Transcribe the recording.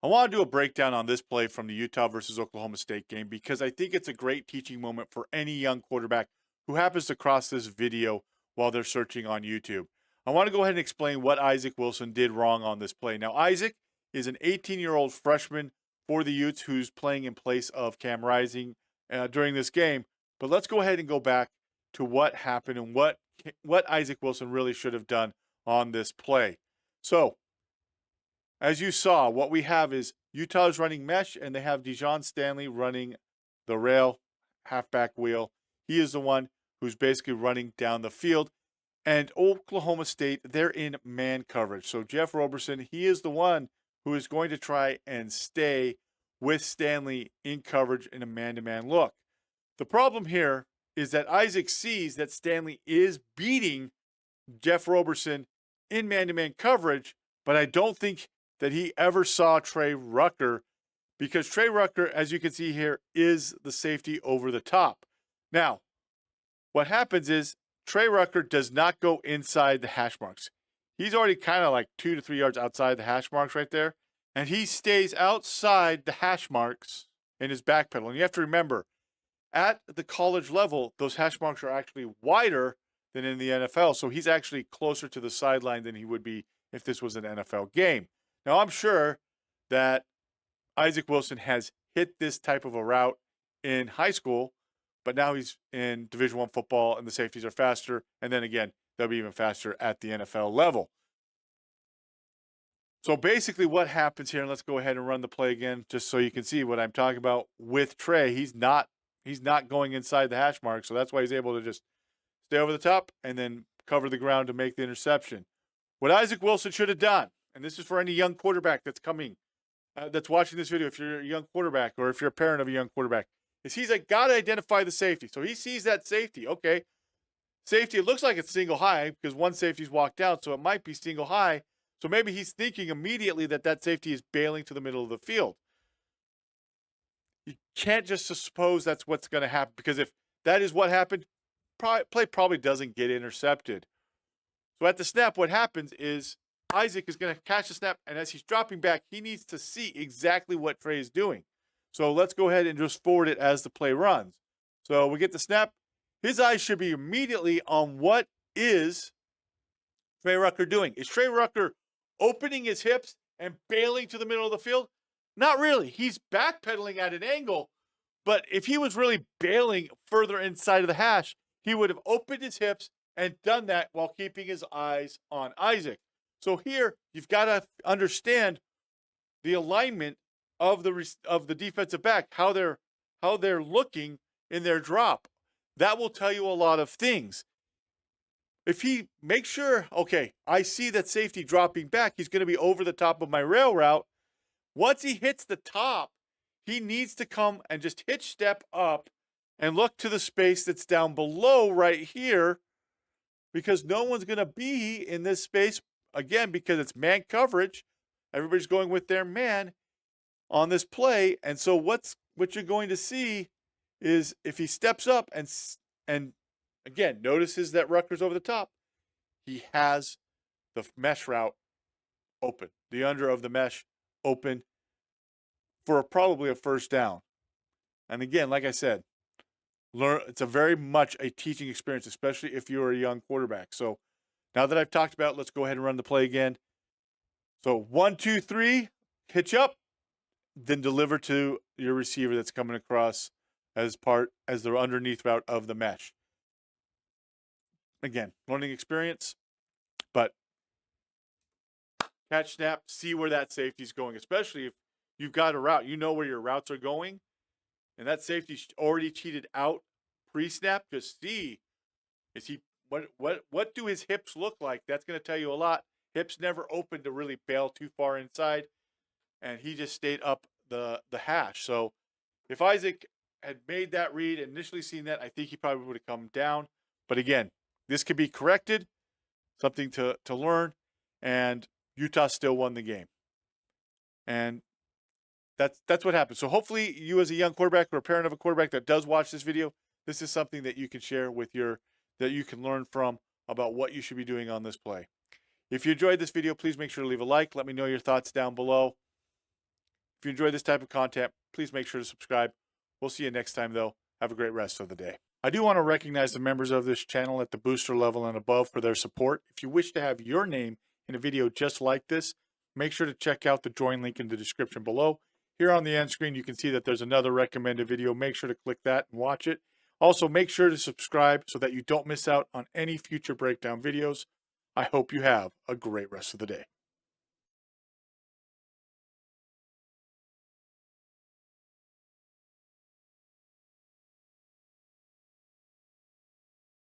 I want to do a breakdown on this play from the Utah versus Oklahoma State game because I think it's a great teaching moment for any young quarterback who happens to cross this video while they're searching on YouTube. I want to go ahead and explain what Isaac Wilson did wrong on this play. Now, Isaac is an 18-year-old freshman for the Utes who's playing in place of Cam Rising during this game. But let's go ahead and go back to what happened and what Isaac Wilson really should have done on this play. So, as you saw, what we have is Utah is running mesh, and they have Dijon Stanley running the rail halfback wheel. He is the one who's basically running down the field. And Oklahoma State, they're in man coverage. So Jeff Roberson, he is the one who is going to try and stay with Stanley in coverage in a man-to-man look. The problem here is that Isaac sees that Stanley is beating Jeff Roberson in man-to-man coverage, but I don't think that he ever saw Trey Rucker, because Trey Rucker, as you can see here, is the safety over the top. Now, what happens is Trey Rucker does not go inside the hash marks. He's already kind of like 2 to 3 yards outside the hash marks right there, and he stays outside the hash marks in his backpedal. And you have to remember, at the college level, those hash marks are actually wider than in the NFL, so he's actually closer to the sideline than he would be if this was an NFL game. Now, I'm sure that Isaac Wilson has hit this type of a route in high school, but now he's in Division I football, and the safeties are faster. And then again, they'll be even faster at the NFL level. So basically what happens here, and let's go ahead and run the play again, just so you can see what I'm talking about with Trey. He's not going inside the hash mark, so that's why he's able to just stay over the top and then cover the ground to make the interception. What Isaac Wilson should have done, and this is for any young quarterback that's coming, that's watching this video, if you're a young quarterback or if you're a parent of a young quarterback, is he's like, got to identify the safety. So he sees that safety. Okay, safety, it looks like it's single high because one safety's walked out, so it might be single high. So maybe he's thinking immediately that that safety is bailing to the middle of the field. You can't just suppose that's what's going to happen, because if that is what happened, play probably doesn't get intercepted. So at the snap, what happens is Isaac is going to catch the snap, and as he's dropping back, he needs to see exactly what Trey is doing. So let's go ahead and just forward it as the play runs. So we get the snap. His eyes should be immediately on what is Trey Rucker doing. Is Trey Rucker opening his hips and bailing to the middle of the field? Not really. He's backpedaling at an angle, but if he was really bailing further inside of the hash, he would have opened his hips and done that while keeping his eyes on Isaac. So here, you've got to understand the alignment of the defensive back, how they're looking in their drop. That will tell you a lot of things. If he makes sure, okay, I see that safety dropping back, he's going to be over the top of my rail route. Once he hits the top, he needs to come and just hitch step up and look to the space that's down below right here, because no one's going to be in this space, again, because it's man coverage. Everybody's going with their man on this play. And so what you're going to see is if he steps up and again, notices that Rutgers over the top, he has the mesh route open, the under of the mesh open for probably a first down. And again, like I said, it's a very much a teaching experience, especially if you're a young quarterback. So now that I've talked about, let's go ahead and run the play again. So 1, 2, 3, hitch up, then deliver to your receiver that's coming across as the underneath route of the mesh. Again, learning experience, but catch, snap, see where that safety's going, especially if you've got a route. You know where your routes are going, and that safety's already cheated out pre-snap. Just see, is he what do his hips look like? That's going to tell you a lot. Hips never open to really bail too far inside, and he just stayed up the hash. So if Isaac had made that read, initially seen that, I think he probably would have come down. But again, this could be corrected, something to learn, and Utah still won the game. And that's what happened. So hopefully you, as a young quarterback or a parent of a quarterback that does watch this video, this is something that you can share with that you can learn from about what you should be doing on this play. If you enjoyed this video, please make sure to leave a like. Let me know your thoughts down below. If you enjoy this type of content, please make sure to subscribe. We'll see you next time, though. Have a great rest of the day. I do want to recognize the members of this channel at the booster level and above for their support. If you wish to have your name in a video just like this, make sure to check out the join link in the description below. Here on the end screen, you can see that there's another recommended video. Make sure to click that and watch it. Also, make sure to subscribe so that you don't miss out on any future breakdown videos. I hope you have a great rest of the day.